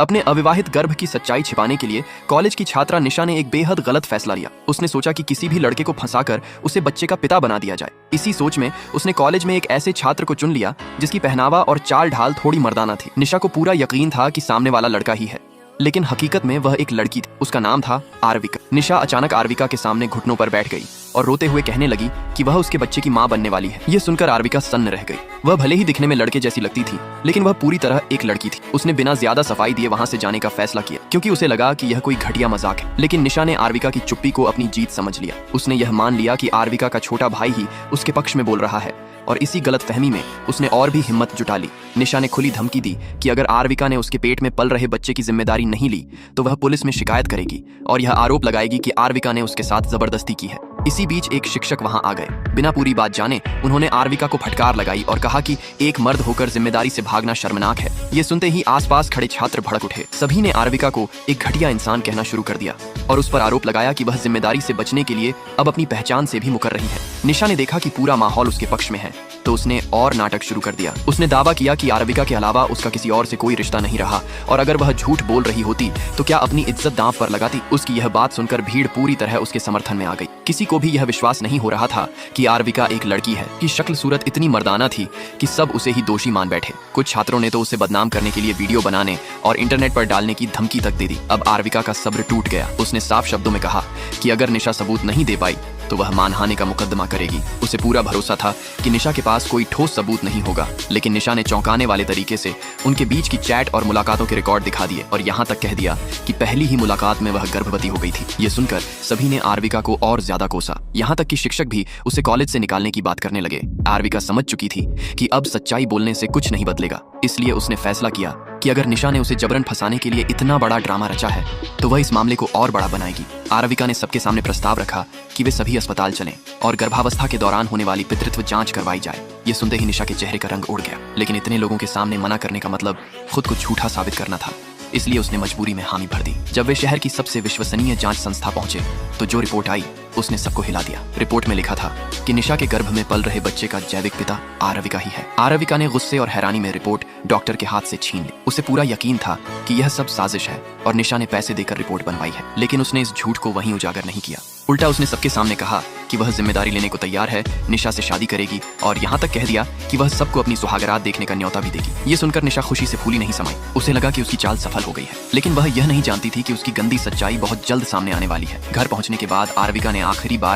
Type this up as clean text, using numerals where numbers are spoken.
अपने अविवाहित गर्भ की सच्चाई छिपाने के लिए कॉलेज की छात्रा निशा ने एक बेहद गलत फैसला लिया। उसने सोचा कि किसी भी लड़के को फंसाकर उसे बच्चे का पिता बना दिया जाए। इसी सोच में उसने कॉलेज में एक ऐसे छात्र को चुन लिया जिसकी पहनावा और चाल ढाल थोड़ी मर्दाना थी। निशा को पूरा यकीन था कि सामने वाला लड़का ही है, लेकिन हकीकत में वह एक लड़की थी। उसका नाम था आरविका। निशा अचानक आरविका के सामने घुटनों पर बैठ गई और रोते हुए कहने लगी कि वह उसके बच्चे की मां बनने वाली है। यह सुनकर आरविका सन्न रह गई। वह भले ही दिखने में लड़के जैसी लगती थी, लेकिन वह पूरी तरह एक लड़की थी। उसने बिना ज्यादा सफाई दिए वहां से जाने का फैसला किया, क्योंकि उसे लगा कि यह कोई घटिया मजाक है। लेकिन निशा ने आरविका की चुप्पी को अपनी जीत समझ लिया। उसने यह मान लिया कि आरविका का छोटा भाई ही उसके पक्ष में बोल रहा है, और इसी गलतफहमी में उसने और भी हिम्मत जुटा ली। निशा ने खुली धमकी दी कि अगर आरविका ने उसके पेट में पल रहे बच्चे की जिम्मेदारी नहीं ली तो वह पुलिस में शिकायत करेगी और यह आरोप लगाएगी कि आरविका ने उसके साथ जबरदस्ती की है। इसी बीच एक शिक्षक वहां आ गए। बिना पूरी बात जाने उन्होंने आरविका को फटकार लगाई और कहा कि एक मर्द होकर जिम्मेदारी से भागना शर्मनाक है। ये सुनते ही आसपास खड़े छात्र भड़क उठे। सभी ने आरविका को एक घटिया इंसान कहना शुरू कर दिया और उस पर आरोप लगाया कि वह जिम्मेदारी से बचने के लिए अब अपनी पहचान से भी मुकर रही है। निशा ने देखा कि पूरा माहौल उसके पक्ष में है, तो उसने और नाटक शुरू कर दिया। उसने दावा किया कि आरविका के अलावा उसका किसी और से कोई रिश्ता नहीं रहा, और अगर वह झूठ बोल रही होती तो क्या अपनी इज्जत दांव पर लगाती। उसकी यह बात सुनकर भीड़ पूरी तरह उसके समर्थन में आ गई। किसी को भी यह विश्वास नहीं हो रहा था कि आरविका एक लड़की है। कि शक्ल सूरत इतनी मर्दाना थी कि सब उसे ही दोषी मान बैठे। कुछ छात्रों ने तो उसे बदनाम करने के लिए वीडियो बनाने और इंटरनेट पर डालने की धमकी तक दे दी। अब आरविका का सब्र टूट गया। उसने साफ शब्दों में कहा कि अगर निशा सबूत नहीं दे पाई तो वह मानहानि का मुकदमा करेगी। उसे पूरा भरोसा था कि निशा के पास कोई ठोस सबूत नहीं होगा, लेकिन निशा ने चौंकाने वाले तरीके से उनके बीच की चैट और मुलाकातों के रिकॉर्ड दिखा दिए और यहाँ तक कह दिया कि पहली ही मुलाकात में वह गर्भवती हो गई थी। ये सुनकर सभी ने आरविका को और ज्यादा कोसा। यहाँ तक कि शिक्षक भी उसे कॉलेज से निकालने की बात करने लगे। आरविका समझ चुकी थी कि अब सच्चाई बोलने से कुछ नहीं बदलेगा, इसलिए उसने फैसला किया कि अगर निशा ने उसे जबरन फंसाने के लिए इतना बड़ा ड्रामा रचा है तो वह इस मामले को और बड़ा बनाएगी। आरविका ने सबके सामने प्रस्ताव रखा कि वे सभी अस्पताल चलें और गर्भावस्था के दौरान होने वाली पितृत्व जांच करवाई जाए। ये सुनते ही निशा के चेहरे का रंग उड़ गया, लेकिन इतने लोगों के सामने मना करने का मतलब खुद को झूठा साबित करना था, इसलिए उसने मजबूरी में हामी भर दी। जब वे शहर की सबसे विश्वसनीय जांच संस्था पहुंचे तो जो रिपोर्ट आई उसने सबको हिला दिया। रिपोर्ट में लिखा था कि निशा के गर्भ में पल रहे बच्चे का जैविक पिता आरविका ही है। आरविका ने गुस्से और हैरानी में रिपोर्ट डॉक्टर के हाथ से छीन ली। उसे पूरा यकीन था कि यह सब साजिश है और निशा ने पैसे देकर रिपोर्ट बनवाई है, लेकिन उसने इस झूठ को वहीं उजागर नहीं किया। उल्टा उसने सबके सामने कहा कि वह जिम्मेदारी लेने को तैयार है, निशा से शादी करेगी, और यहाँ तक कह दिया कि वह सबको अपनी सुहागरात देखने का न्योता भी देगी। ये सुनकर निशा खुशी से फूली नहीं समाई। उसे लगा कि उसकी चाल सफल हो गई है, लेकिन वह यह नहीं जानती थी कि उसकी गंदी सच्चाई बहुत जल्द सामने आने वाली है। घर पहुंचने के बाद आरविका ने आखिरी बार